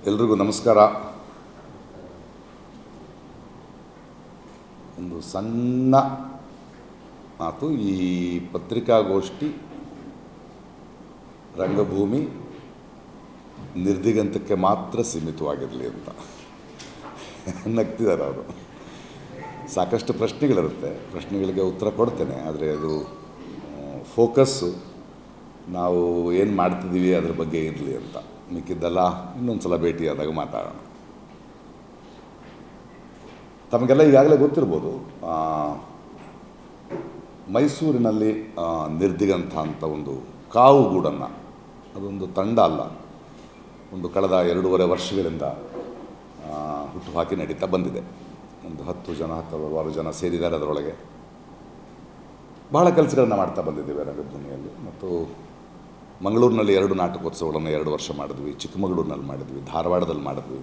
ಎಲ್ರಿಗೂ ನಮಸ್ಕಾರ. ಒಂದು ಸಣ್ಣ ಮಾತು, ಈ ಪತ್ರಿಕಾಗೋಷ್ಠಿ ರಂಗಭೂಮಿ ನಿರ್ದಿಗಂತಕ್ಕೆ ಮಾತ್ರ ಸೀಮಿತವಾಗಿರಲಿ ಅಂತ ನಗ್ತಿದ್ದಾರೆ ಅವರು. ಸಾಕಷ್ಟು ಪ್ರಶ್ನೆಗಳಿರುತ್ತೆ, ಪ್ರಶ್ನೆಗಳಿಗೆ ಉತ್ತರ ಕೊಡ್ತೇನೆ, ಆದರೆ ಅದು ಫೋಕಸ್ಸು ನಾವು ಏನು ಮಾಡ್ತಿದ್ದೀವಿ ಅದ್ರ ಬಗ್ಗೆ ಇರಲಿ ಅಂತ. ಮಿಕ್ಕಿದ್ದೆಲ್ಲ ಇನ್ನೊಂದು ಸಲ ಭೇಟಿಯಾದಾಗ ಮಾತಾಡೋಣ. ತಮಗೆಲ್ಲ ಈಗಾಗಲೇ ಗೊತ್ತಿರ್ಬೋದು, ಮೈಸೂರಿನಲ್ಲಿ ನಿರ್ದಿಗಂತ ಅಂತ ಒಂದು ಕಾವುಗೂಡನ್ನು, ಅದೊಂದು ತಂಡ ಅಲ್ಲ, ಒಂದು ಕಳೆದ 2.5 ವರ್ಷಗಳಿಂದ ಹುಟ್ಟುಹಾಕಿ ನಡೀತಾ ಬಂದಿದೆ. ಒಂದು 10 ಜನ 12 ಜನ ಸೇರಿದ್ದಾರೆ ಅದರೊಳಗೆ. ಬಹಳ ಕೆಲಸಗಳನ್ನು ಮಾಡ್ತಾ ಬಂದಿದ್ದೇವೆ ರಂಗಭೂಮಿಯಲ್ಲಿ. ಮತ್ತು ಮಂಗಳೂರಿನಲ್ಲಿ 2 ನಾಟಕೋತ್ಸವಗಳನ್ನು 2 ವರ್ಷ ಮಾಡಿದ್ವಿ, ಚಿಕ್ಕಮಗಳೂರಿನಲ್ಲಿ ಮಾಡಿದ್ವಿ, ಧಾರವಾಡದಲ್ಲಿ ಮಾಡಿದ್ವಿ.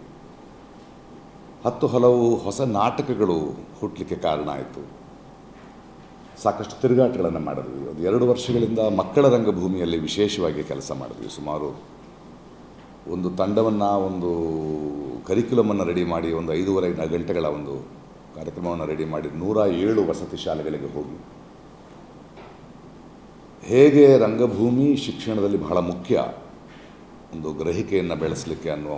10 ಹಲವು ಹೊಸ ನಾಟಕಗಳು ಹುಟ್ಟಲಿಕ್ಕೆ ಕಾರಣ ಆಯಿತು. ಸಾಕಷ್ಟು ತಿರುಗಾಟಗಳನ್ನು ಮಾಡಿದ್ವಿ. ಒಂದು 2 ವರ್ಷಗಳಿಂದ ಮಕ್ಕಳ ರಂಗಭೂಮಿಯಲ್ಲಿ ವಿಶೇಷವಾಗಿ ಕೆಲಸ ಮಾಡಿದ್ವಿ. ಸುಮಾರು ಒಂದು ತಂಡವನ್ನು, ಒಂದು ಕರಿಕ್ಯುಲಮನ್ನು ರೆಡಿ ಮಾಡಿ, ಒಂದು 5.5 ಗಂಟೆಗಳ ಒಂದು ಕಾರ್ಯಕ್ರಮವನ್ನು ರೆಡಿ ಮಾಡಿ 107 ವಸತಿ ಶಾಲೆಗಳಿಗೆ ಹೋಗಿ ಹೇಗೆ ರಂಗಭೂಮಿ ಶಿಕ್ಷಣದಲ್ಲಿ ಬಹಳ ಮುಖ್ಯ, ಒಂದು ಗ್ರಹಿಕೆಯನ್ನು ಬೆಳೆಸಲಿಕ್ಕೆ ಅನ್ನುವ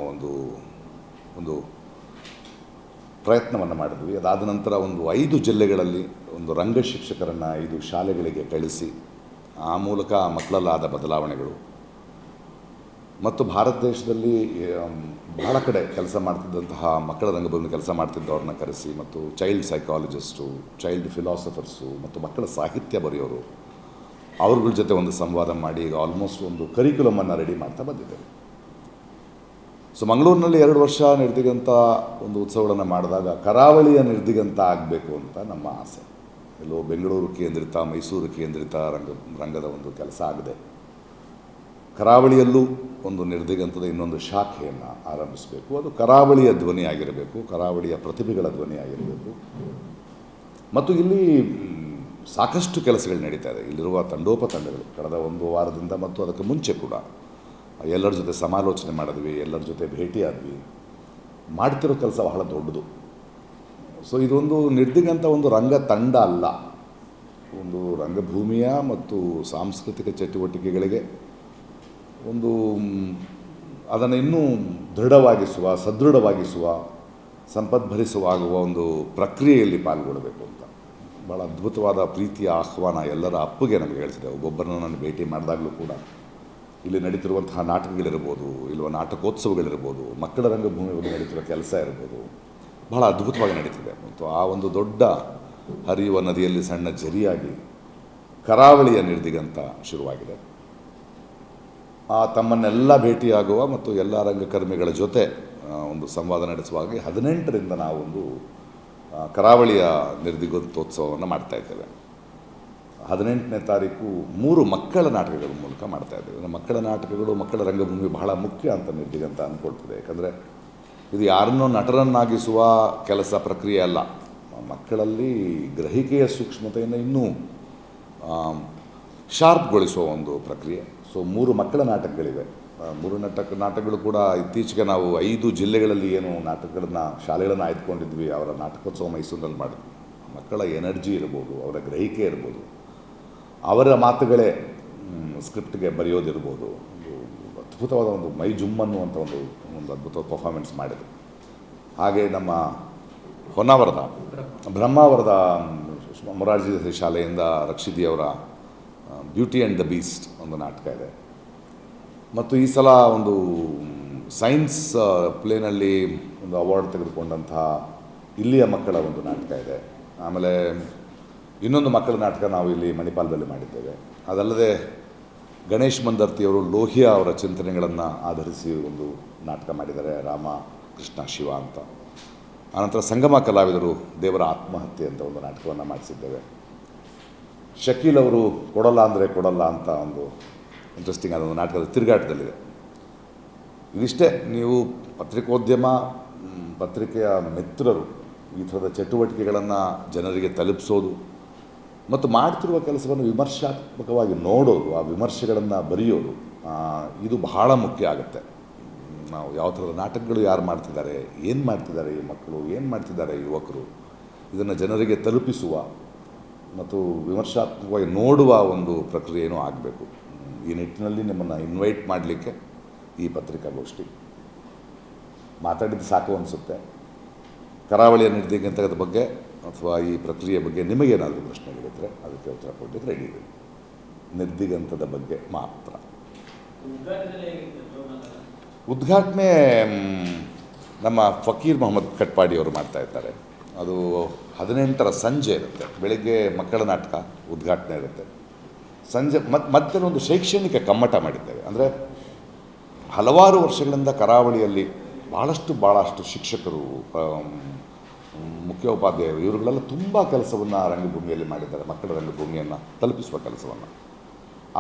ಒಂದು ಪ್ರಯತ್ನವನ್ನು ಮಾಡಿದ್ವಿ. ಅದಾದ ನಂತರ ಒಂದು 5 ಜಿಲ್ಲೆಗಳಲ್ಲಿ ಒಂದು ರಂಗ ಶಿಕ್ಷಕರನ್ನು 5 ಶಾಲೆಗಳಿಗೆ ಕಳಿಸಿ ಆ ಮೂಲಕ ಮಕ್ಕಳಲ್ಲಾದ ಬದಲಾವಣೆಗಳು, ಮತ್ತು ಭಾರತ ದೇಶದಲ್ಲಿ ಬಹಳ ಕಡೆ ಕೆಲಸ ಮಾಡ್ತಿದ್ದಂತಹ ಮಕ್ಕಳ ರಂಗಭೂಮಿ ಕೆಲಸ ಮಾಡ್ತಿದ್ದವ್ರನ್ನ ಕರೆಸಿ, ಮತ್ತು ಚೈಲ್ಡ್ ಸೈಕಾಲಜಿಸ್ಟು, ಚೈಲ್ಡ್ ಫಿಲಾಸಫರ್ಸು, ಮತ್ತು ಮಕ್ಕಳ ಸಾಹಿತ್ಯ ಬರೆಯೋರು, ಅವ್ರಗಳ ಜೊತೆ ಒಂದು ಸಂವಾದ ಮಾಡಿ ಈಗ ಆಲ್ಮೋಸ್ಟ್ ಒಂದು ಕರಿಕ್ಯುಲಮನ್ನು ರೆಡಿ ಮಾಡ್ತಾ ಬಂದಿದ್ದೇವೆ. ಸೊ ಮಂಗಳೂರಿನಲ್ಲಿ 2 ವರ್ಷ ನಿರ್ದಿಗಂತ ಒಂದು ಉತ್ಸವಗಳನ್ನು ಮಾಡಿದಾಗ ಕರಾವಳಿಯ ನಿರ್ದಿಗಂತ ಆಗಬೇಕು ಅಂತ ನಮ್ಮ ಆಸೆ. ಎಲ್ಲೋ ಬೆಂಗಳೂರು ಕೇಂದ್ರಿತ, ಮೈಸೂರು ಕೇಂದ್ರಿತ ರಂಗದ ಒಂದು ಕೆಲಸ ಆಗದೆ ಕರಾವಳಿಯಲ್ಲೂ ಒಂದು ನಿರ್ದಿಗಂತದ ಇನ್ನೊಂದು ಶಾಖೆಯನ್ನು ಆರಂಭಿಸಬೇಕು. ಅದು ಕರಾವಳಿಯ ಧ್ವನಿಯಾಗಿರಬೇಕು, ಕರಾವಳಿಯ ಪ್ರತಿಭೆಗಳ ಧ್ವನಿಯಾಗಿರಬೇಕು. ಮತ್ತು ಇಲ್ಲಿ ಸಾಕಷ್ಟು ಕೆಲಸಗಳು ನಡೀತಾ ಇದೆ. ಇಲ್ಲಿರುವ ತಂಡೋಪತಂಡಗಳು ಕಳೆದ 1 ವಾರದಿಂದ ಮತ್ತು ಅದಕ್ಕೆ ಮುಂಚೆ ಕೂಡ ಎಲ್ಲರ ಜೊತೆ ಸಮಾಲೋಚನೆ ಮಾಡಿದ್ವಿ, ಎಲ್ಲರ ಜೊತೆ ಭೇಟಿಯಾದ್ವಿ. ಮಾಡ್ತಿರೋ ಕೆಲಸ ಬಹಳ ದೊಡ್ಡದು. ಸೊ ಇದೊಂದು ನಿರ್ದಿಗಂತ ಒಂದು ರಂಗ ತಂಡ ಅಲ್ಲ, ಒಂದು ರಂಗಭೂಮಿಯ ಮತ್ತು ಸಾಂಸ್ಕೃತಿಕ ಚಟುವಟಿಕೆಗಳಿಗೆ ಒಂದು ಅದನ್ನು ಇನ್ನೂ ದೃಢವಾಗಿಸುವ, ಸದೃಢವಾಗಿಸುವ, ಸಂಪದ್ಭರಿಸುವಾಗುವ ಒಂದು ಪ್ರಕ್ರಿಯೆಯಲ್ಲಿ ಪಾಲ್ಗೊಳ್ಳಬೇಕು ಅಂತ ಭಾಳ ಅದ್ಭುತವಾದ ಪ್ರೀತಿಯ ಆಹ್ವಾನ ಎಲ್ಲರ ಅಪ್ಪುಗೆ ನಮಗೆ ಹೇಳಿಸಿದೆ. ಒಬ್ಬೊಬ್ಬರನ್ನು ನಾನು ಭೇಟಿ ಮಾಡಿದಾಗಲೂ ಕೂಡ ಇಲ್ಲಿ ನಡೀತಿರುವಂತಹ ನಾಟಕಗಳಿರ್ಬೋದು, ಇಲ್ಲವ ನಾಟಕೋತ್ಸವಗಳಿರ್ಬೋದು, ಮಕ್ಕಳ ರಂಗಭೂಮಿ ಬಗ್ಗೆ ನಡೀತಿರೋ ಕೆಲಸ ಇರ್ಬೋದು, ಬಹಳ ಅದ್ಭುತವಾಗಿ ನಡೀತಿದೆ. ಮತ್ತು ಆ ಒಂದು ದೊಡ್ಡ ಹರಿಯುವ ನದಿಯಲ್ಲಿ ಸಣ್ಣ ಝರಿಯಾಗಿ ಕರಾವಳಿಯ ನಿರ್ದಿಗಂತ ಶುರುವಾಗಿದೆ. ತಮ್ಮನ್ನೆಲ್ಲ ಭೇಟಿಯಾಗುವ ಮತ್ತು ಎಲ್ಲ ರಂಗಕರ್ಮಿಗಳ ಜೊತೆ ಒಂದು ಸಂವಾದ ನಡೆಸುವಾಗ 18ರಿಂದ ನಾವೊಂದು ಕರಾವಳಿಯ ನಿರ್ದಿಗಂತೋತ್ಸವವನ್ನು ಮಾಡ್ತಾಯಿದ್ದೇವೆ. 18ನೇ ತಾರೀಕು 3 ಮಕ್ಕಳ ನಾಟಕಗಳ ಮೂಲಕ ಮಾಡ್ತಾಯಿದ್ದೇವೆ. ಮಕ್ಕಳ ನಾಟಕಗಳು, ಮಕ್ಕಳ ರಂಗಭೂಮಿ ಬಹಳ ಮುಖ್ಯ ಅಂತ ನಿರ್ದಿಗಂತ ಅಂದ್ಕೊಳ್ತದೆ. ಯಾಕಂದರೆ ಇದು ಯಾರನ್ನೋ ನಟರನ್ನಾಗಿಸುವ ಕೆಲಸ ಪ್ರಕ್ರಿಯೆ ಅಲ್ಲ, ಮಕ್ಕಳಲ್ಲಿ ಗ್ರಹಿಕೆಯ ಸೂಕ್ಷ್ಮತೆಯನ್ನು ಇನ್ನೂ ಶಾರ್ಪ್ಗೊಳಿಸುವ ಒಂದು ಪ್ರಕ್ರಿಯೆ. ಸೊ 3 ಮಕ್ಕಳ ನಾಟಕಗಳಿವೆ. 3 ನಾಟಕಗಳು ಕೂಡ ಇತ್ತೀಚೆಗೆ ನಾವು 5 ಜಿಲ್ಲೆಗಳಲ್ಲಿ ಏನು ನಾಟಕಗಳನ್ನು, ಶಾಲೆಗಳನ್ನು ಆಯ್ದುಕೊಂಡಿದ್ವಿ, ಅವರ ನಾಟಕೋತ್ಸವ ಮೈಸೂರಿನಲ್ಲಿ ಮಾಡಿದ್ವಿ. ಮಕ್ಕಳ ಎನರ್ಜಿ ಇರ್ಬೋದು, ಅವರ ಗ್ರಹಿಕೆ ಇರ್ಬೋದು, ಅವರ ಮಾತುಗಳೇ ಸ್ಕ್ರಿಪ್ಟ್ಗೆ ಬರೆಯೋದಿರ್ಬೋದು, ಒಂದು ಅದ್ಭುತವಾದ ಒಂದು ಮೈ ಜುಮ್ ಅನ್ನುವಂಥ ಒಂದು ಅದ್ಭುತವಾದ ಪರ್ಫಾರ್ಮೆನ್ಸ್ ಮಾಡಿದ್ರು. ಹಾಗೆ ನಮ್ಮ ಹೊನ್ನಾವರದ ಬ್ರಹ್ಮಾವರದ ಮೊರಾರ್ಜಿ ದೇಸಾಯಿ ಶಾಲೆಯಿಂದ ರಕ್ಷಿತಿಯವರ ಬ್ಯೂಟಿ ಆ್ಯಂಡ್ ದ ಬೀಸ್ಟ್ ಒಂದು ನಾಟಕ ಇದೆ. ಮತ್ತು ಈ ಸಲ ಒಂದು ಸೈನ್ಸ್ ಪ್ಲೇನಲ್ಲಿ ಒಂದು ಅವಾರ್ಡ್ ತೆಗೆದುಕೊಂಡಂತಹ ಇಲ್ಲಿಯ ಮಕ್ಕಳ ಒಂದು ನಾಟಕ ಇದೆ. ಆಮೇಲೆ ಇನ್ನೊಂದು ಮಕ್ಕಳ ನಾಟಕ ನಾವು ಇಲ್ಲಿ ಮಣಿಪಾಲದಲ್ಲಿ ಮಾಡಿದ್ದೇವೆ. ಅದಲ್ಲದೆ ಗಣೇಶ್ ಮಂದರ್ತಿಯವರು ಲೋಹಿಯಾ ಅವರ ಚಿಂತನೆಗಳನ್ನು ಆಧರಿಸಿ ಒಂದು ನಾಟಕ ಮಾಡಿದ್ದಾರೆ, ರಾಮ ಕೃಷ್ಣ ಶಿವ ಅಂತ. ಆನಂತರ ಸಂಗಮ ಕಲಾವಿದರು ದೇವರ ಆತ್ಮಹತ್ಯೆ ಅಂತ ಒಂದು ನಾಟಕವನ್ನು ಮಾಡಿಸಿದ್ದೇವೆ. ಶಕೀಲ್ ಅವರು ಕೊಡಲ್ಲ ಅಂದರೆ ಕೊಡಲ್ಲ ಅಂತ ಒಂದು ಇಂಟ್ರೆಸ್ಟಿಂಗ್ ಆದ ಒಂದು ನಾಟಕದ ತಿರುಗಾಟದಲ್ಲಿದೆ. ಇದಿಷ್ಟೇ. ನೀವು ಪತ್ರಿಕೋದ್ಯಮ, ಪತ್ರಿಕೆಯ ಮಿತ್ರರು ಈ ಥರದ ಚಟುವಟಿಕೆಗಳನ್ನು ಜನರಿಗೆ ತಲುಪಿಸೋದು ಮತ್ತು ಮಾಡ್ತಿರುವ ಕೆಲಸವನ್ನು ವಿಮರ್ಶಾತ್ಮಕವಾಗಿ ನೋಡೋದು, ಆ ವಿಮರ್ಶೆಗಳನ್ನು ಬರೆಯೋದು, ಇದು ಬಹಳ ಮುಖ್ಯ ಆಗುತ್ತೆ. ನಾವು ಯಾವ ಥರದ ನಾಟಕಗಳು ಯಾರು ಮಾಡ್ತಿದ್ದಾರೆ, ಏನು ಮಾಡ್ತಿದ್ದಾರೆ ಈ ಮಕ್ಕಳು, ಏನು ಮಾಡ್ತಿದ್ದಾರೆ ಯುವಕರು, ಇದನ್ನು ಜನರಿಗೆ ತಲುಪಿಸುವ ಮತ್ತು ವಿಮರ್ಶಾತ್ಮಕವಾಗಿ ನೋಡುವ ಒಂದು ಪ್ರಕ್ರಿಯೆಯೂ ಆಗಬೇಕು. ಈ ನಿಟ್ಟಿನಲ್ಲಿ ನಿಮ್ಮನ್ನು ಇನ್ವೈಟ್ ಮಾಡಲಿಕ್ಕೆ ಈ ಪತ್ರಿಕಾಗೋಷ್ಠಿ. ಮಾತಾಡಿದ್ದು ಸಾಕು ಅನಿಸುತ್ತೆ. ಕರಾವಳಿಯ ನಿರ್ದಿಗಂತದ ಬಗ್ಗೆ ಅಥವಾ ಈ ಪ್ರಕ್ರಿಯೆ ಬಗ್ಗೆ ನಿಮಗೇನಾದರೂ ಪ್ರಶ್ನೆಗಳಿದ್ದರೆ ಅದಕ್ಕೆ ಉತ್ತರ ಕೊಡಲಿಕ್ಕೆ ರೆಡಿ ಇದೆ. ನಿರ್ದಿಗಂತದ ಬಗ್ಗೆ ಮಾತ್ರ. ಉದ್ಘಾಟನೆ ನಮ್ಮ ಫಕೀರ್ ಮೊಹಮ್ಮದ್ ಕಟ್ಪಾಡಿ ಅವರು ಮಾಡ್ತಾ ಇದ್ದಾರೆ. ಅದು 18ರ ಸಂಜೆ ಇರುತ್ತೆ. ಬೆಳಗ್ಗೆ ಮಕ್ಕಳ ನಾಟಕ ಉದ್ಘಾಟನೆ ಇರುತ್ತೆ. ಸಂಜೆ ಮತ್ತೆ ಒಂದು ಶೈಕ್ಷಣಿಕ ಕಮ್ಮಟ ಮಾಡಿದ್ದೇವೆ. ಅಂದರೆ ಹಲವಾರು ವರ್ಷಗಳಿಂದ ಕರಾವಳಿಯಲ್ಲಿ ಭಾಳಷ್ಟು ಶಿಕ್ಷಕರು, ಮುಖ್ಯೋಪಾಧ್ಯಾಯರು ಇವರುಗಳೆಲ್ಲ ತುಂಬ ಕೆಲಸವನ್ನು ರಂಗಭೂಮಿಯಲ್ಲಿ ಮಾಡಿದ್ದಾರೆ. ಮಕ್ಕಳ ರಂಗಭೂಮಿಯನ್ನು ತಲುಪಿಸುವ ಕೆಲಸವನ್ನು.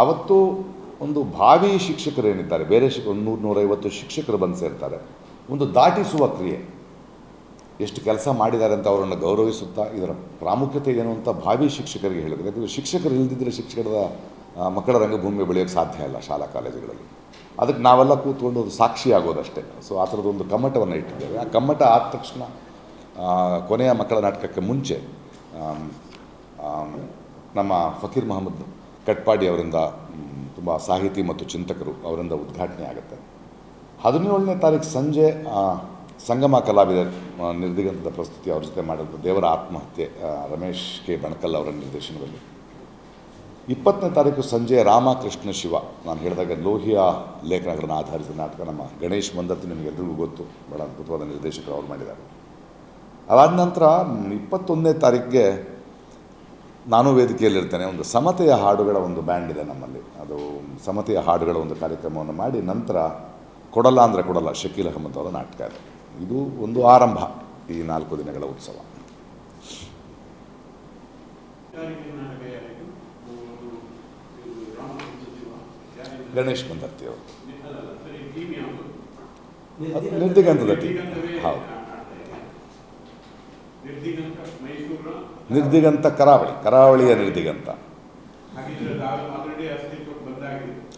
ಆವತ್ತು ಒಂದು ಭಾವಿ ಶಿಕ್ಷಕರು ಏನಿದ್ದಾರೆ, ಬೇರೆ 100-150 ಶಿಕ್ಷಕರು ಬಂದು ಸೇರ್ತಾರೆ. ಒಂದು ದಾಟಿಸುವ ಕ್ರಿಯೆ, ಎಷ್ಟು ಕೆಲಸ ಮಾಡಿದ್ದಾರೆ ಅಂತ ಅವರನ್ನು ಗೌರವಿಸುತ್ತಾ ಇದರ ಪ್ರಾಮುಖ್ಯತೆ ಏನು ಅಂತ ಭಾವಿ ಶಿಕ್ಷಕರಿಗೆ ಹೇಳಬೇಕು. ಯಾಕಂದರೆ ಶಿಕ್ಷಕರು ಇಲ್ಲದಿದ್ದರೆ ಶಿಕ್ಷಕರ ಮಕ್ಕಳ ರಂಗಭೂಮಿ ಬೆಳೆಯೋಕ್ಕೆ ಸಾಧ್ಯ ಇಲ್ಲ ಶಾಲಾ ಕಾಲೇಜುಗಳಲ್ಲಿ. ಅದಕ್ಕೆ ನಾವೆಲ್ಲ ಕೂತ್ಕೊಂಡು ಸಾಕ್ಷಿ ಆಗೋದಷ್ಟೇ. ಸೊ ಆ ಥರದೊಂದು ಕಮ್ಮಟವನ್ನು ಇಟ್ಟಿದ್ದೇವೆ. ಆ ಕಮ್ಮಟ ಆದ ತಕ್ಷಣ ಕೊನೆಯ ಮಕ್ಕಳ ನಾಟಕಕ್ಕೆ ಮುಂಚೆ ನಮ್ಮ ಫಕೀರ್ ಮೊಹಮ್ಮದ್ ಕಟ್ಪಾಡಿ ಅವರಿಂದ, ತುಂಬ ಸಾಹಿತಿ ಮತ್ತು ಚಿಂತಕರು ಅವರಿಂದ ಉದ್ಘಾಟನೆ ಆಗುತ್ತೆ. 17ನೇ ತಾರೀಕು ಸಂಜೆ ಸಂಗಮ ಕಲಾವಿದರ ನಿರ್ದಿಗಂತದ ಪ್ರಸ್ತುತಿ ಅವ್ರ ಜೊತೆ ಮಾಡಿದ್ದು ದೇವರ ಆತ್ಮಹತ್ಯೆ, ರಮೇಶ್ ಕೆ ಬಣಕಲ್ ಅವರ ನಿರ್ದೇಶನದಲ್ಲಿ. 20ನೇ ತಾರೀಕು ಸಂಜೆ ರಾಮಕೃಷ್ಣ ಶಿವ, ನಾನು ಹೇಳಿದಾಗ ಲೋಹಿಯ ಲೇಖನಗಳನ್ನು ಆಧರಿಸಿದ ನಾಟಕ. ನಮ್ಮ ಗಣೇಶ್ ಮಂದತ್ತಿ ನಿಮಗೆಲ್ಲರಿಗೂ ಗೊತ್ತು, ಭಾಳ ಅದ್ಭುತವಾದ ನಿರ್ದೇಶಕರು ಅವ್ರು ಮಾಡಿದ್ದಾರೆ. ಅದಾದ ನಂತರ 21ನೇ ತಾರೀಕಿಗೆ ನಾನು ವೇದಿಕೆಯಲ್ಲಿರ್ತೇನೆ. ಒಂದು ಸಮತೆಯ ಹಾಡುಗಳ ಒಂದು ಬ್ಯಾಂಡ್ ಇದೆ ನಮ್ಮಲ್ಲಿ. ಅದು ಸಮತೆಯ ಹಾಡುಗಳ ಒಂದು ಕಾರ್ಯಕ್ರಮವನ್ನು ಮಾಡಿ ನಂತರ ಕೊಡಲ್ಲ ಅಂದರೆ ಕೊಡಲ್ಲ ಶಕೀಲ್ ಅಹಮದ್ ಅವರ ನಾಟಕ ಇದೆ. ಇದು ಒಂದು ಆರಂಭ ಈ 4 ದಿನಗಳ ಉತ್ಸವ. ಗಣೇಶ್ ಮಂದತ್ತಿ ಅವರು ನಿರ್ದಿಗಂತದ ಟೀಮ್. ಹೌದು, ನಿರ್ದಿಗಂತ ಕರಾವಳಿಯ ನಿರ್ದಿಗಂತ.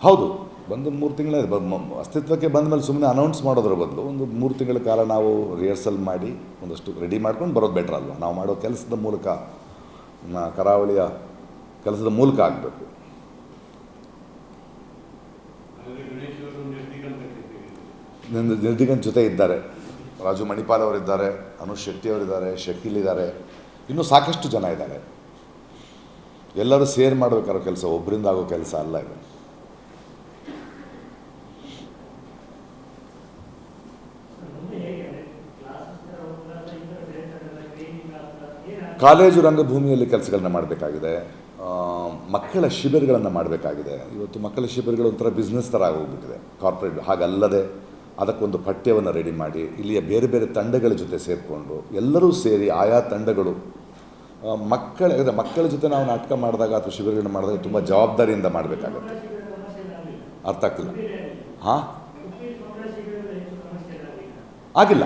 ಹೌದು, ಬಂದು 3 ತಿಂಗಳೇ ಅಸ್ತಿತ್ವಕ್ಕೆ ಬಂದ ಮೇಲೆ ಸುಮ್ಮನೆ ಅನೌನ್ಸ್ ಮಾಡೋದ್ರ ಬದಲು ಒಂದು 3 ತಿಂಗಳ ಕಾಲ ನಾವು ರಿಹರ್ಸಲ್ ಮಾಡಿ ಒಂದಷ್ಟು ರೆಡಿ ಮಾಡ್ಕೊಂಡು ಬರೋದು ಬೆಟರ್ ಅಲ್ವ. ನಾವು ಮಾಡೋ ಕೆಲಸದ ಮೂಲಕ, ಕರಾವಳಿಯ ಕೆಲಸದ ಮೂಲಕ ಆಗಬೇಕು. ನಿರ್ದಿಗಂತ ಜೊತೆ ಇದ್ದಾರೆ ರಾಜು ಮಣಿಪಾಲ್ ಅವರಿದ್ದಾರೆ, ಅನುಷ್ ಶೆಟ್ಟಿ ಅವರಿದ್ದಾರೆ, ಶಕೀಲ್ ಇದ್ದಾರೆ, ಇನ್ನೂ ಸಾಕಷ್ಟು ಜನ ಇದ್ದಾರೆ. ಎಲ್ಲರೂ ಸೇರ್ ಮಾಡಬೇಕಾರೋ ಕೆಲಸ, ಒಬ್ಬರಿಂದ ಆಗೋ ಕೆಲಸ ಅಲ್ಲ ಇದು. ಕಾಲೇಜು ರಂಗಭೂಮಿಯಲ್ಲಿ ಕೆಲಸಗಳನ್ನ ಮಾಡಬೇಕಾಗಿದೆ. ಮಕ್ಕಳ ಶಿಬಿರಗಳನ್ನು ಮಾಡಬೇಕಾಗಿದೆ. ಇವತ್ತು ಮಕ್ಕಳ ಶಿಬಿರಗಳು ಒಂಥರ ಬಿಸ್ನೆಸ್ ಥರ ಆಗೋಗ್ಬಿಟ್ಟಿದೆ, ಕಾರ್ಪೊರೇಟ್. ಹಾಗಲ್ಲದೆ ಅದಕ್ಕೊಂದು ಪಠ್ಯವನ್ನು ರೆಡಿ ಮಾಡಿ ಇಲ್ಲಿಯ ಬೇರೆ ಬೇರೆ ತಂಡಗಳ ಜೊತೆ ಸೇರಿಕೊಂಡು ಎಲ್ಲರೂ ಸೇರಿ ಆಯಾ ತಂಡಗಳು ಮಕ್ಕಳ ಜೊತೆ ನಾವು ನಾಟಕ ಮಾಡಿದಾಗ ಅಥವಾ ಶಿಬಿರಗಳನ್ನ ಮಾಡಿದಾಗ ತುಂಬ ಜವಾಬ್ದಾರಿಯಿಂದ ಮಾಡಬೇಕಾಗತ್ತೆ. ಅರ್ಥ ಆಗ್ತಿಲ್ಲ? ಹಾಂ, ಆಗಿಲ್ಲ.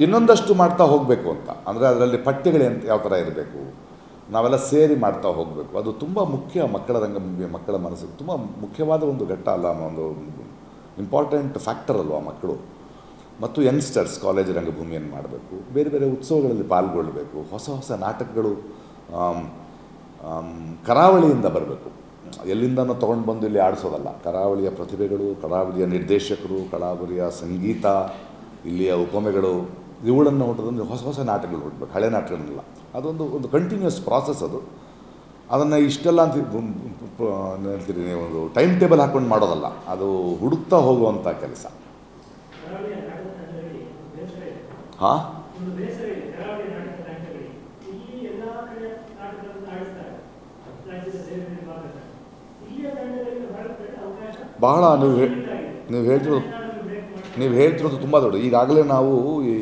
ಇನ್ನೊಂದಷ್ಟು ಮಾಡ್ತಾ ಹೋಗಬೇಕು ಅಂತ. ಅಂದರೆ ಅದರಲ್ಲಿ ಪಠ್ಯಗಳು ಯಾವ ಥರ ಇರಬೇಕು, ನಾವೆಲ್ಲ ಸೇರಿ ಮಾಡ್ತಾ ಹೋಗಬೇಕು. ಅದು ತುಂಬ ಮುಖ್ಯ. ಮಕ್ಕಳ ರಂಗಭೂಮಿ ಮಕ್ಕಳ ಮನಸ್ಸಿಗೆ ತುಂಬ ಮುಖ್ಯವಾದ ಒಂದು ಘಟ್ಟ ಅಲ್ಲ, ಒಂದು ಇಂಪಾರ್ಟೆಂಟ್ ಫ್ಯಾಕ್ಟರ್ ಅಲ್ವ ಮಕ್ಕಳು. ಮತ್ತು ಯಂಗ್ಸ್ಟರ್ಸ್ ಕಾಲೇಜ್ ರಂಗಭೂಮಿಯನ್ನು ಮಾಡಬೇಕು, ಬೇರೆ ಬೇರೆ ಉತ್ಸವಗಳಲ್ಲಿ ಪಾಲ್ಗೊಳ್ಳಬೇಕು, ಹೊಸ ಹೊಸ ನಾಟಕಗಳು ಕರಾವಳಿಯಿಂದ ಬರಬೇಕು. ಎಲ್ಲಿಂದನೂ ತೊಗೊಂಡು ಬಂದು ಇಲ್ಲಿ ಆಡಿಸೋದಲ್ಲ. ಕರಾವಳಿಯ ಪ್ರತಿಭೆಗಳು, ಕರಾವಳಿಯ ನಿರ್ದೇಶಕರು, ಕರಾವಳಿಯ ಸಂಗೀತ, ಇಲ್ಲಿಯ ಉಪಮೆಗಳು, ಇವುಗಳನ್ನು ಹುಟ್ಟೋದಂದರೆ ಹೊಸ ಹೊಸ ನಾಟಕಗಳು ಹುಟ್ಟಬೇಕು, ಹಳೆ ನಾಟಕಗಳನ್ನೆಲ್ಲ. ಅದೊಂದು ಕಂಟಿನ್ಯೂಸ್ ಪ್ರಾಸೆಸ್ ಅದು. ಅದನ್ನು ಇಷ್ಟೆಲ್ಲ ಅಂತ ಹೇಳ್ತೀರಿ ನೀವು, ಒಂದು ಟೈಮ್ ಟೇಬಲ್ ಹಾಕ್ಕೊಂಡು ಮಾಡೋದಲ್ಲ, ಅದು ಹುಡುಕ್ತಾ ಹೋಗುವಂಥ ಕೆಲಸ. ಹಾಂ, ಬಹಳ ನೀವು ಹೇಳ್ತಿರೋದು ತುಂಬ ದೊಡ್ಡ. ಈಗಾಗಲೇ ನಾವು ಈ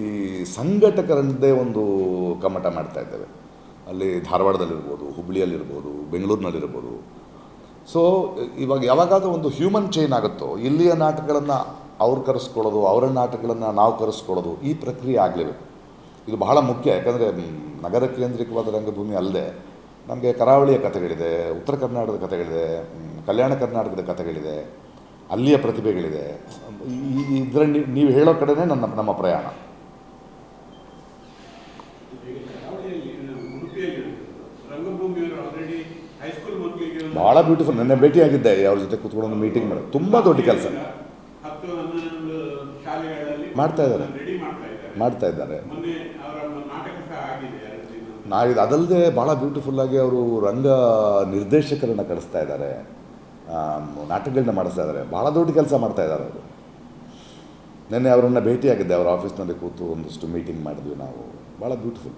ಸಂಘಟಕರದ್ದೇ ಒಂದು ಕಮ್ಮಟ ಮಾಡ್ತಾ ಇದ್ದೇವೆ. ಅಲ್ಲಿ ಧಾರವಾಡದಲ್ಲಿರ್ಬೋದು, ಹುಬ್ಬಳ್ಳಿಯಲ್ಲಿರ್ಬೋದು, ಬೆಂಗಳೂರಿನಲ್ಲಿರ್ಬೋದು. ಸೊ ಇವಾಗ ಯಾವಾಗಾದರೂ ಒಂದು ಹ್ಯೂಮನ್ ಚೈನ್ ಆಗುತ್ತೋ, ಇಲ್ಲಿಯ ನಾಟಕಗಳನ್ನು ಅವ್ರು ಕರೆಸ್ಕೊಳ್ಳೋದು, ಅವರ ನಾಟಕಗಳನ್ನು ನಾವು ಕರೆಸ್ಕೊಳ್ಳೋದು, ಈ ಪ್ರಕ್ರಿಯೆ ಆಗಲೇಬೇಕು. ಇದು ಬಹಳ ಮುಖ್ಯ. ಯಾಕಂದರೆ ನಗರ ಕೇಂದ್ರಿಕವಾದ ರಂಗಭೂಮಿ ಅಲ್ಲದೆ ನಮಗೆ ಕರಾವಳಿಯ ಕಥೆಗಳಿದೆ, ಉತ್ತರ ಕರ್ನಾಟಕದ ಕಥೆಗಳಿದೆ, ಕಲ್ಯಾಣ ಕರ್ನಾಟಕದ ಕಥೆಗಳಿದೆ. ಅಲ್ಲಿಯ ಪ್ರತಿಭೆಗಳಿದೆ. ಇದರಲ್ಲಿ ನೀವು ಹೇಳೋ ಕಡೆನೇ ನಮ್ಮ ಪ್ರಯಾಣ. ಭಾಳ ಬ್ಯೂಟಿಫುಲ್. ನೆನ್ನೆ ಭೇಟಿಯಾಗಿದ್ದೆ, ಅವ್ರ ಜೊತೆ ಕೂತ್ಕೊಂಡು ಒಂದು ಮೀಟಿಂಗ್ ಮಾಡಿ. ತುಂಬ ದೊಡ್ಡ ಕೆಲಸ ಮಾಡ್ತಾ ಇದ್ದಾರೆ. ಇದು ಅದಲ್ಲದೆ ಭಾಳ ಬ್ಯೂಟಿಫುಲ್ಲಾಗಿ ಅವರು ರಂಗ ನಿರ್ದೇಶಕರನ್ನು ಕಳಿಸ್ತಾ ಇದ್ದಾರೆ, ನಾಟಕಗಳನ್ನ ಮಾಡಿಸ್ತಾ ಇದ್ದಾರೆ. ಭಾಳ ದೊಡ್ಡ ಕೆಲಸ ಮಾಡ್ತಾ ಇದ್ದಾರೆ ಅವರು. ನಿನ್ನೆ ಅವರನ್ನು ಭೇಟಿಯಾಗಿದ್ದೆ, ಅವರ ಆಫೀಸ್ನಲ್ಲಿ ಕೂತು ಒಂದಷ್ಟು ಮೀಟಿಂಗ್ ಮಾಡಿದ್ವಿ ನಾವು. ಭಾಳ ಬ್ಯೂಟಿಫುಲ್.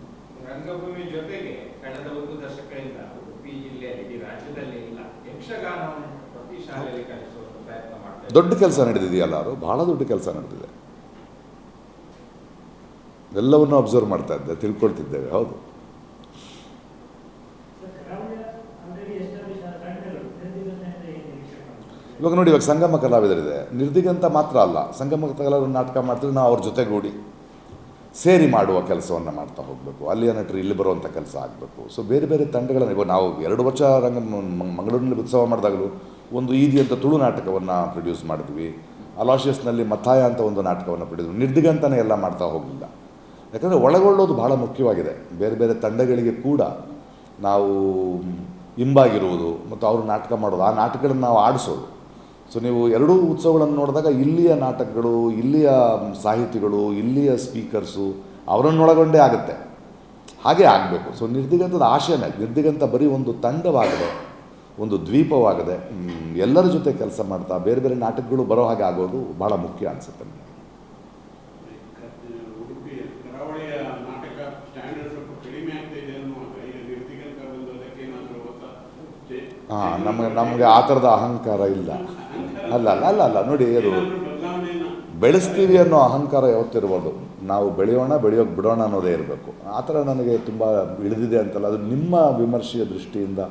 ರಂಗಭೂಮಿ ಜೊತೆಗೆ ಕಳೆದ 1 ದಶಕದಿಂದ ಉಡುಪಿ ಜಿಲ್ಲೆಯಲ್ಲಿ ರಾಜ್ಯದಲ್ಲಿ ಇಲ್ಲ ಯಕ್ಷಗಾನವನ್ನು ಪ್ರತಿ ಶಾಲೆಯಲ್ಲಿ ಕಲಿಸುವ ಪ್ರಯತ್ನ ಮಾಡ್ತಾರೆ. ದೊಡ್ಡ ಕೆಲಸ ನಡೆದಿದೆಯಲ್ಲ, ಅವರು ಭಾಳ ದೊಡ್ಡ ಕೆಲಸ ನಡೆದಿದೆ. ಎಲ್ಲವನ್ನೂ ಅಬ್ಸರ್ವ್ ಮಾಡ್ತಾ ಇದ್ದೆ, ತಿಳ್ಕೊಳ್ತಿದ್ದೇವೆ. ಹೌದು, ಇವಾಗ ನೋಡಿ, ಇವಾಗ ಸಂಗಮ ಕಲಾವಿದರಿದೆ. ನಿರ್ದಿಗಂತ ಮಾತ್ರ ಅಲ್ಲ, ಸಂಗಮ ಕಲಾವಿದರು ನಾಟಕ ಮಾಡ್ತೀವಿ, ನಾವು ಅವ್ರ ಜೊತೆಗೂಡಿ ಸೇರಿ ಮಾಡುವ ಕೆಲಸವನ್ನು ಮಾಡ್ತಾ ಹೋಗಬೇಕು. ಅಲ್ಲಿಯ ನಟರು ಇಲ್ಲಿ ಬರುವಂಥ ಕೆಲಸ ಆಗಬೇಕು. ಸೊ ಬೇರೆ ಬೇರೆ ತಂಡಗಳನ್ನು, ಇವಾಗ ನಾವು 2 ವರ್ಷ ಮಂಗಳೂರಿನಲ್ಲಿ ಉತ್ಸವ ಮಾಡಿದಾಗಲೂ ಒಂದು ಈದಿ ಅಂತ ತುಳು ನಾಟಕವನ್ನು ಪ್ರೊಡ್ಯೂಸ್ ಮಾಡಿದ್ವಿ. ಅಲಾಶಿಯಸ್ನಲ್ಲಿ ಮಥಾಯ ಅಂತ ಒಂದು ನಾಟಕವನ್ನು ಪ್ರೊಡ್ಯೂಸ್. ನಿರ್ದಿಗಂತನೇ ಎಲ್ಲ ಮಾಡ್ತಾ ಹೋಗಲಿಲ್ಲ, ಯಾಕಂದರೆ ಒಳಗೊಳ್ಳೋದು ಭಾಳ ಮುಖ್ಯವಾಗಿದೆ. ಬೇರೆ ಬೇರೆ ತಂಡಗಳಿಗೆ ಕೂಡ ನಾವು ಇಂಬಾಗಿರುವುದು ಮತ್ತು ಅವರು ನಾಟಕ ಮಾಡೋದು, ಆ ನಾಟಕಗಳನ್ನು ನಾವು ಆಡಿಸೋದು. ಸೊ ನೀವು 2 ಉತ್ಸವಗಳನ್ನು ನೋಡಿದಾಗ ಇಲ್ಲಿಯ ನಾಟಕಗಳು, ಇಲ್ಲಿಯ ಸಾಹಿತಿಗಳು, ಇಲ್ಲಿಯ ಸ್ಪೀಕರ್ಸು ಅವರನ್ನೊಳಗೊಂಡೇ ಆಗುತ್ತೆ. ಹಾಗೆ ಆಗಬೇಕು. ಸೊ ನಿರ್ದಿಗಂತದ ಆಶಯನೇ, ನಿರ್ದಿಗಂತ ಬರೀ ಒಂದು ತಂಡವಾಗದೆ, ಒಂದು ದ್ವೀಪವಾಗದೆ, ಎಲ್ಲರ ಜೊತೆ ಕೆಲಸ ಮಾಡ್ತಾ ಬೇರೆ ಬೇರೆ ನಾಟಕಗಳು ಬರೋ ಹಾಗೆ ಆಗೋದು ಭಾಳ ಮುಖ್ಯ ಅನಿಸುತ್ತೆ ನನಗೆ. ಹಾಂ, ನಮಗೆ ಆ ಥರದ ಅಹಂಕಾರ ಇಲ್ಲ. ಅಲ್ಲ ನೋಡಿ, ಅದು ಬೆಳೆಸ್ತೀವಿ ಅನ್ನೋ ಅಹಂಕಾರ ಯಾವತ್ತಿರ್ಬೋದು. ನಾವು ಬೆಳೆಯೋಕ್ಕೆ ಬಿಡೋಣ ಅನ್ನೋದೇ ಇರಬೇಕು. ಆ ಥರ ನನಗೆ ತುಂಬ ಇಳಿದಿದೆ ಅಂತಲ್ಲ, ಅದು ನಿಮ್ಮ ವಿಮರ್ಶೆಯ ದೃಷ್ಟಿಯಿಂದ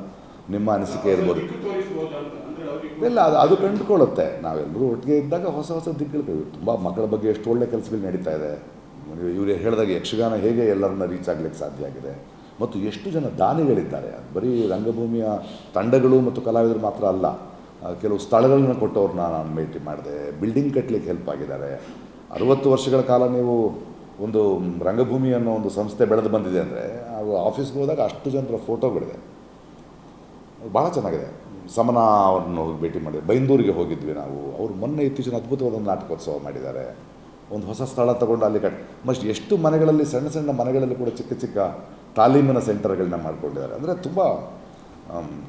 ನಿಮ್ಮ ಅನಿಸಿಕೆ ಇರ್ಬೋದು. ಇಲ್ಲ, ಅದು ಕಂಡುಕೊಳ್ಳುತ್ತೆ. ನಾವೆಲ್ಲರೂ ಒಟ್ಟಿಗೆ ಇದ್ದಾಗ ಹೊಸ ದಿಕ್ಕುಗಳು. ತುಂಬ ಮಕ್ಕಳ ಬಗ್ಗೆ ಎಷ್ಟು ಒಳ್ಳೆ ಕೆಲಸಗಳು ನಡೀತಾ ಇದೆ. ಇವರು ಹೇಳಿದಾಗ ಯಕ್ಷಗಾನ ಹೇಗೆ ಎಲ್ಲರನ್ನ ರೀಚ್ ಆಗಲಿಕ್ಕೆ ಸಾಧ್ಯ ಆಗಿದೆ, ಮತ್ತು ಎಷ್ಟು ಜನ ದಾನಿಗಳಿದ್ದಾರೆ. ಬರೀ ರಂಗಭೂಮಿಯ ತಂಡಗಳು ಮತ್ತು ಕಲಾವಿದರು ಮಾತ್ರ ಅಲ್ಲ, ಕೆಲವು ಸ್ಥಳಗಳನ್ನ ಕೊಟ್ಟವ್ರನ್ನ ನಾನು ಭೇಟಿ ಮಾಡಿದೆ. ಬಿಲ್ಡಿಂಗ್ ಕಟ್ಟಲಿಕ್ಕೆ ಹೆಲ್ಪ್ ಆಗಿದ್ದಾರೆ. 60 ವರ್ಷಗಳ ಕಾಲ ನೀವು ಒಂದು ರಂಗಭೂಮಿ ಅನ್ನೋ ಒಂದು ಸಂಸ್ಥೆ ಬೆಳೆದು ಬಂದಿದೆ ಅಂದರೆ, ಅದು ಆಫೀಸ್ಗೆ ಹೋದಾಗ ಅಷ್ಟು ಜನರ ಫೋಟೋಗಳಿದೆ, ಭಾಳ ಚೆನ್ನಾಗಿದೆ. ಸಮನ ಅವ್ರನ್ನ ಹೋಗಿ ಭೇಟಿ ಮಾಡಿದೆ. ಬೈಂದೂರಿಗೆ ಹೋಗಿದ್ವಿ ನಾವು. ಅವರು ಮೊನ್ನೆ ಇತ್ತೀಚಿನ ಅದ್ಭುತವಾದ ಒಂದು ನಾಟಕೋತ್ಸವ ಮಾಡಿದ್ದಾರೆ. ಒಂದು ಹೊಸ ಸ್ಥಳ ತಗೊಂಡು ಅಲ್ಲಿ ಎಷ್ಟು ಮನೆಗಳಲ್ಲಿ, ಸಣ್ಣ ಮನೆಗಳಲ್ಲಿ ಕೂಡ ಚಿಕ್ಕ ತಾಲೀಮಿನ ಸೆಂಟರ್ಗಳನ್ನ ಮಾಡ್ಕೊಂಡಿದ್ದಾರೆ. ಅಂದರೆ ತುಂಬ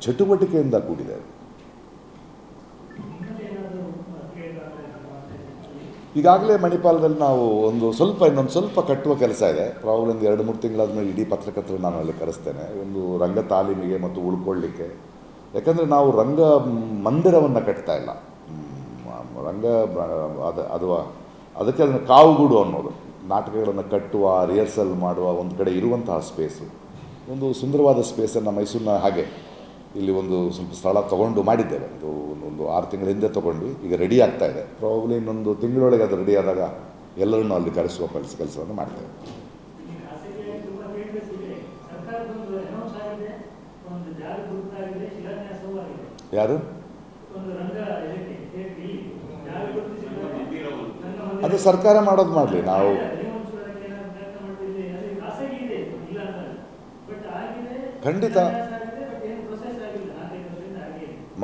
ಚಟುವಟಿಕೆಯಿಂದ ಕೂಡಿದೆ. ಈಗಾಗಲೇ ಮಣಿಪಾಲದಲ್ಲಿ ನಾವು ಇನ್ನೊಂದು ಸ್ವಲ್ಪ ಕಟ್ಟುವ ಕೆಲಸ ಇದೆ. ಪ್ರಾಬ್ಲಮ್ ಒಂದು 2-3 ತಿಂಗಳಾದ್ಮೇಲೆ ಇಡೀ ಪತ್ರಕರ್ತರು ನಾನು ಅಲ್ಲಿ ಕರೆಸ್ತೇನೆ, ಒಂದು ರಂಗ ತಾಲೀಮಿಗೆ ಮತ್ತು ಉಳ್ಕೊಳ್ಳಿಕ್ಕೆ. ಯಾಕಂದರೆ ನಾವು ರಂಗ ಮಂದಿರವನ್ನು ಕಟ್ತಾ ಇಲ್ಲ, ಅದಕ್ಕೆ ಅದನ್ನು ಕಾವುಗೂಡು ಅನ್ನೋದು, ನಾಟಕಗಳನ್ನು ಕಟ್ಟುವ, ರಿಹರ್ಸಲ್ ಮಾಡುವ ಒಂದು ಕಡೆ ಇರುವಂತಹ ಸ್ಪೇಸು. ಒಂದು ಸುಂದರವಾದ ಸ್ಪೇಸನ್ನು ಮೈಸೂರಿನ ಹಾಗೆ ಇಲ್ಲಿ ಒಂದು ಸ್ವಲ್ಪ ಸ್ಥಳ ತೊಗೊಂಡು ಮಾಡಿದ್ದೇವೆ. ಒಂದು 6 ತಿಂಗಳ ಹಿಂದೆ ತೊಗೊಂಡು ಈಗ ರೆಡಿ ಆಗ್ತಾ ಇದೆ. ಪ್ರಾಬಬ್ಲಿ ಇನ್ನೊಂದು ತಿಂಗಳೊಳಗೆ ಅದು ರೆಡಿ ಆದಾಗ ಎಲ್ಲರನ್ನೂ ಅಲ್ಲಿ ಕರೆಸುವ ಕೆಲಸವನ್ನು ಮಾಡ್ತೇವೆ. ಯಾರು? ಅದು ಸರ್ಕಾರ ಮಾಡೋದು ಮಾಡಲಿ. ನಾವು ಖಂಡಿತ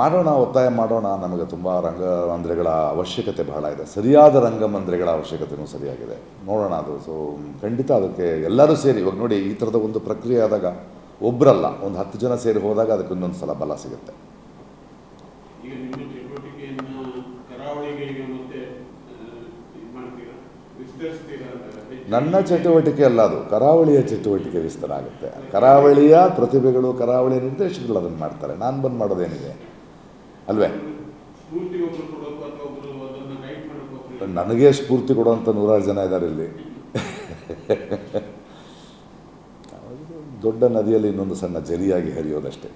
ಮಾಡೋಣ, ಒತ್ತಾಯ ಮಾಡೋಣ. ನಮಗೆ ತುಂಬ ರಂಗಮಂದಿರಗಳ ಅವಶ್ಯಕತೆ ಬಹಳ ಇದೆ. ಸರಿಯಾದ ರಂಗಮಂದಿರಗಳ ಅವಶ್ಯಕತೆಯೂ ಸರಿಯಾಗಿದೆ. ನೋಡೋಣ ಅದು. ಸೊ ಖಂಡಿತ ಅದಕ್ಕೆ ಎಲ್ಲರೂ ಸೇರಿ, ಇವಾಗ ನೋಡಿ, ಈ ಥರದ ಒಂದು ಪ್ರಕ್ರಿಯೆ ಆದಾಗ ಒಬ್ಬರಲ್ಲ, ಒಂದು 10 ಜನ ಸೇರಿ ಹೋದಾಗ ಅದಕ್ಕೆ ಇನ್ನೊಂದು ಸಲ ಬಲ ಸಿಗುತ್ತೆ. ನನ್ನ ಚಟುವಟಿಕೆ ಅಲ್ಲ ಅದು, ಕರಾವಳಿಯ ಚಟುವಟಿಕೆ ವಿಸ್ತಾರ ಆಗುತ್ತೆ. ಕರಾವಳಿಯ ಪ್ರತಿಭೆಗಳು, ಕರಾವಳಿಯ ನಿರ್ದೇಶಕರು ಅದನ್ನು ಮಾಡ್ತಾರೆ. ನಾನು ಬಂದು ಮಾಡೋದೇನಿದೆ ಅಲ್ವೇ? ನನಗೆ ಸ್ಫೂರ್ತಿ ಕೊಡುವಂಥ 100 ಜನ ಇದ್ದಾರೆ ಇಲ್ಲಿ. ದೊಡ್ಡ ನದಿಯಲ್ಲಿ ಇನ್ನೊಂದು ಸಣ್ಣ ಜರಿಯಾಗಿ ಹರಿಯೋದಷ್ಟೇ.